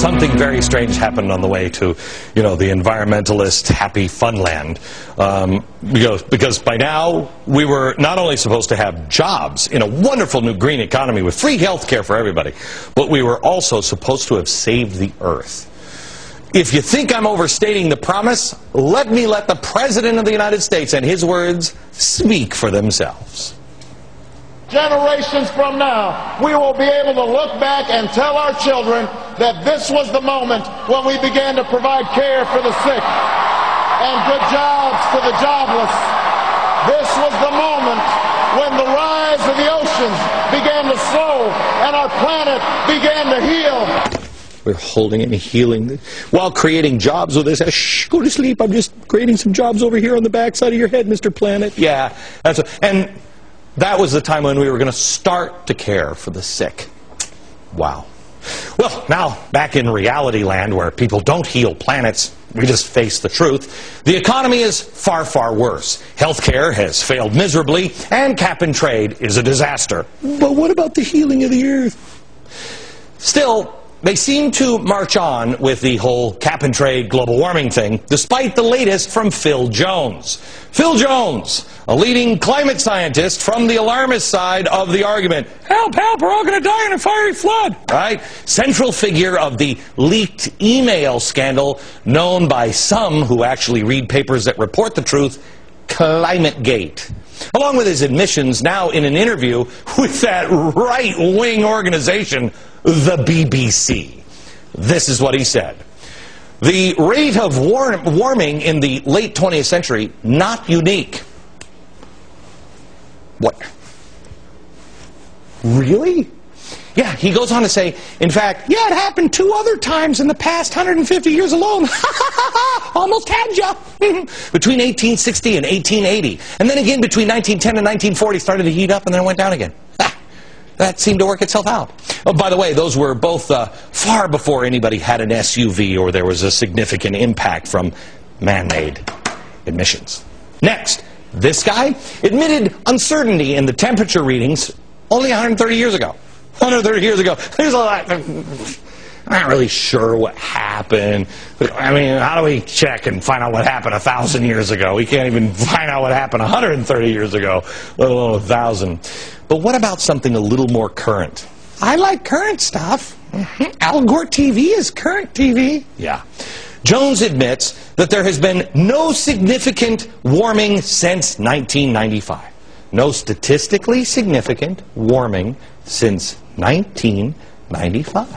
something very strange happened on the way to, the environmentalist happy fun land. Because by now, we were not only supposed to have jobs in a wonderful new green economy with free health care for everybody, but we were also supposed to have saved the earth. If you think I'm overstating the promise, let the President of the United States and his words speak for themselves. Generations from now, we will be able to look back and tell our children that this was the moment when we began to provide care for the sick and good jobs for the jobless. This was the moment when the rise of the oceans began to slow and our planet began to heal. We're holding and healing while creating jobs with this. Shh, go to sleep. I'm just creating some jobs over here on the backside of your head, Mr. Planet. Yeah, and that was the time when we were going to start to care for the sick. Wow. Well, now, back in reality land where people don't heal planets, we just face the truth. The economy is far, far worse. Healthcare has failed miserably, and cap and trade is a disaster. But what about the healing of the earth? Still, they seem to march on with the whole cap and trade global warming thing, despite the latest from Phil Jones. Phil Jones, a leading climate scientist from the alarmist side of the argument. Help, help, we're all going to die in a fiery flood. Right? Central figure of the leaked email scandal known by some who actually read papers that report the truth, ClimateGate. Along with his admissions now in an interview with that right-wing organization, the BBC. This is what he said. The rate of warming in the late 20th century, not unique. What? Really? Yeah, he goes on to say, in fact, yeah, it happened 2 other times in the past 150 years alone. Almost had ya. Between 1860 and 1880. And then again between 1910 and 1940 started to heat up and then it went down again. That seemed to work itself out. Oh, by the way, those were both far before anybody had an SUV or there was a significant impact from man-made emissions. Next, this guy admitted uncertainty in the temperature readings only 130 years ago. 130 years ago. There's a lot. I'm not really sure what happened. But, I mean, how do we check and find out what happened 1,000 years ago? We can't even find out what happened 130 years ago, let alone 1,000. But what about something a little more current? I like current stuff. Al Gore TV is current TV. Yeah. Jones admits that there has been no significant warming since 1995. No statistically significant warming since 1995.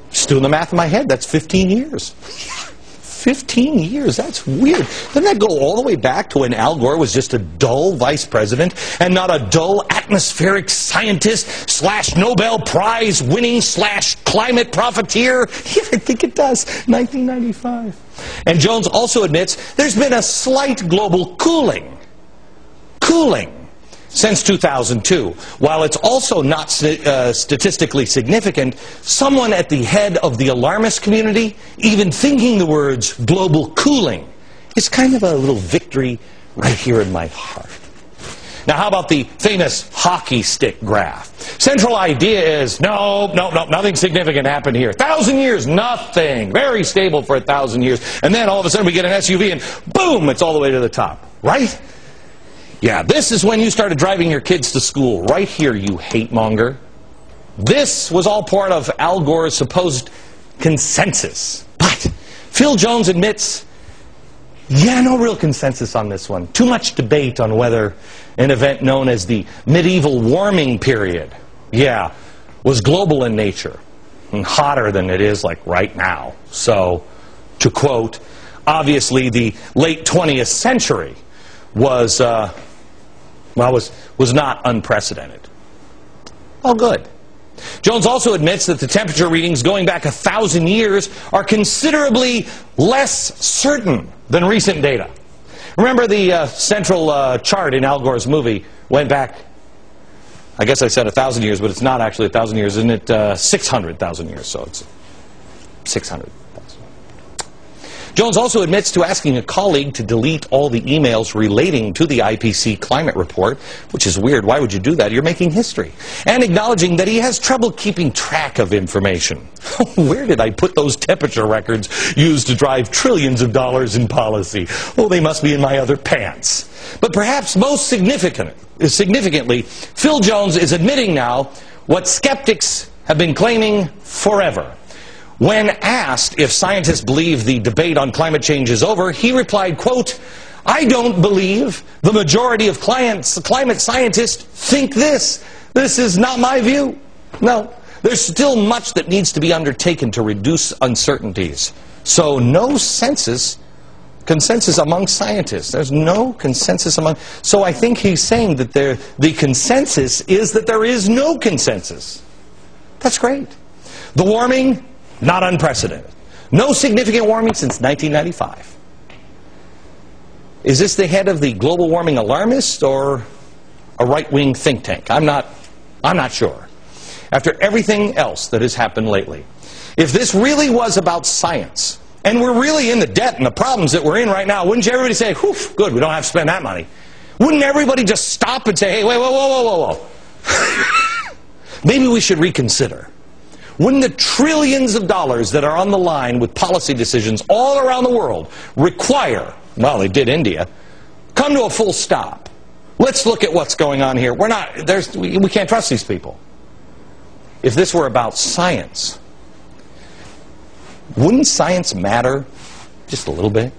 Just doing the math in my head, that's 15 years. 15 years, that's weird. Doesn't that go all the way back to when Al Gore was just a dull vice president and not a dull atmospheric scientist / Nobel Prize winning / climate profiteer? Yeah, I think it does. 1995. And Jones also admits there's been a slight global cooling since 2002. While it's also not statistically significant, someone at the head of the alarmist community, even thinking the words global cooling, is kind of a little victory right here in my heart. Now, how about the famous hockey stick graph? Central idea is, no, nothing significant happened here. 1,000 years, nothing. Very stable for 1,000 years. And then all of a sudden we get an SUV and boom, it's all the way to the top. Right? Yeah, this is when you started driving your kids to school. Right here, you hate monger. This was all part of Al Gore's supposed consensus. But Phil Jones admits, yeah, no real consensus on this one. Too much debate on whether an event known as the medieval warming period, yeah, was global in nature and hotter than it is like right now. So, to quote, obviously the late 20th century was not unprecedented. Well, good. Jones also admits that the temperature readings going back 1,000 years are considerably less certain than recent data. Remember the central chart in Al Gore's movie went back, I guess I said 1,000 years, but it's not actually 1,000 years, isn't it? 600,000 years, so it's 600,000. Jones also admits to asking a colleague to delete all the emails relating to the IPCC climate report, which is weird. Why would you do that? You're making history. And acknowledging that he has trouble keeping track of information. Where did I put those temperature records used to drive trillions of dollars in policy? Oh, they must be in my other pants. But perhaps most significantly, Phil Jones is admitting now what skeptics have been claiming forever. When asked if scientists believe the debate on climate change is over, he replied, quote, "I don't believe the majority of climate scientists think this. This is not my view. No, there's still much that needs to be undertaken to reduce uncertainties. So no consensus among scientists. There's no consensus among..." So I think he's saying that the consensus is that there is no consensus. That's great. The warming, not unprecedented. No significant warming since 1995. Is this the head of the global warming alarmist or a right-wing think tank? I'm not sure. After everything else that has happened lately, if this really was about science, and we're really in the debt and the problems that we're in right now, wouldn't you everybody say, "Whew, good, we don't have to spend that money"? Wouldn't everybody just stop and say, "Hey, wait, whoa. Maybe we should reconsider"? Wouldn't the trillions of dollars that are on the line with policy decisions all around the world require, well, they did India, come to a full stop? Let's look at what's going on here. We can't trust these people. If this were about science, wouldn't science matter just a little bit?